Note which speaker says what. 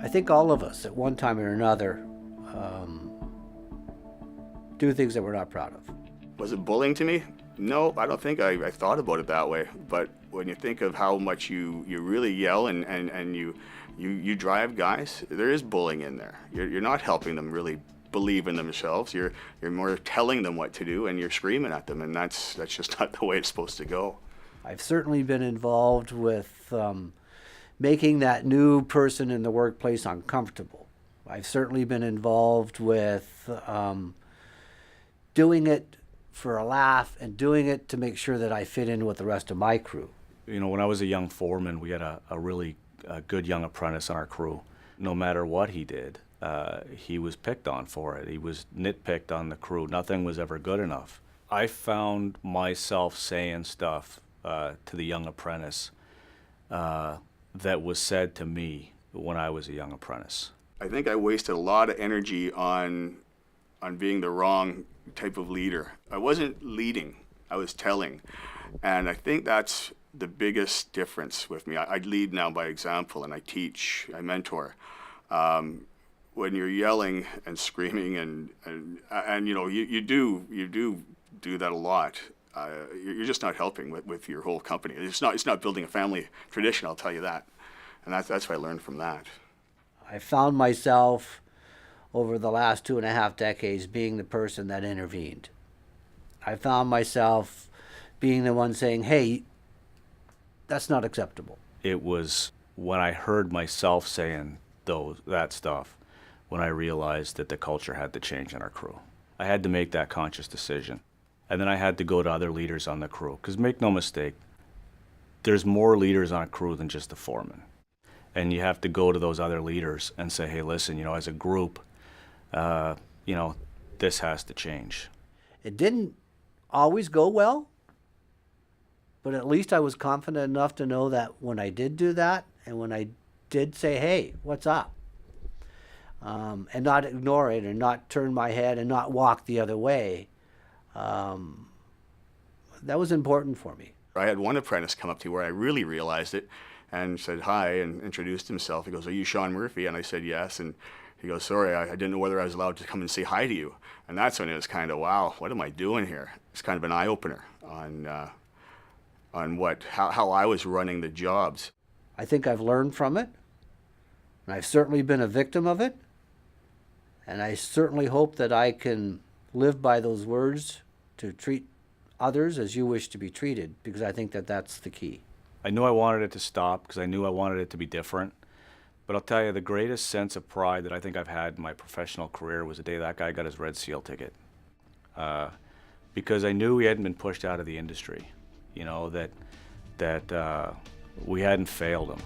Speaker 1: I think all of us at one time or another do things that we're not proud of.
Speaker 2: Was it bullying to me? No, I don't think I thought about it that way. But when you think of how much you really yell and you drive guys, there is bullying in there. You're not helping them really believe in themselves. You're more telling them what to do, and you're screaming at them, and that's just not the way it's supposed to go.
Speaker 1: I've certainly been involved with making that new person in the workplace uncomfortable. I've certainly been involved with doing it for a laugh and doing it to make sure that I fit in with the rest of my crew.
Speaker 3: You know, when I was a young foreman, we had a really good young apprentice on our crew. No matter what he did, he was picked on for it. He was nitpicked on the crew. Nothing was ever good enough. I found myself saying stuff to the young apprentice that was said to me when I was a young apprentice.
Speaker 2: I think I wasted a lot of energy on being the wrong type of leader. I wasn't leading, I was telling. And I think that's the biggest difference with me. I lead now by example, and I teach, I mentor. When you're yelling and screaming and you know, you do that a lot. You're just not helping with your whole company. It's not building a family tradition, I'll tell you that. And that's what I learned from that.
Speaker 1: I found myself over the last 2.5 decades being the person that intervened. I found myself being the one saying, hey, that's not acceptable.
Speaker 3: It was when I heard myself saying that stuff when I realized that the culture had to change in our crew. I had to make that conscious decision. And then I had to go to other leaders on the crew. Because make no mistake, there's more leaders on a crew than just the foreman. And you have to go to those other leaders and say, hey, listen, you know, as a group, you know, this has to change.
Speaker 1: It didn't always go well, but at least I was confident enough to know that when I did do that, and when I did say, hey, what's up? And not ignore it and not turn my head and not walk the other way, that was important for me.
Speaker 2: I had one apprentice come up to me where I really realized it and said hi and introduced himself. He goes, are you Sean Murphy? And I said, yes. And he goes, sorry, I didn't know whether I was allowed to come and say hi to you. And that's when it was kind of, wow, what am I doing here? It's kind of an eye-opener on how I was running the jobs.
Speaker 1: I think I've learned from it, and I've certainly been a victim of it, and I certainly hope that I can live by those words to treat others as you wish to be treated, because I think that that's the key.
Speaker 3: I knew I wanted it to stop because I knew I wanted it to be different. But I'll tell you, the greatest sense of pride that I think I've had in my professional career was the day that guy got his Red Seal ticket. Because I knew he hadn't been pushed out of the industry, you know, that we hadn't failed him.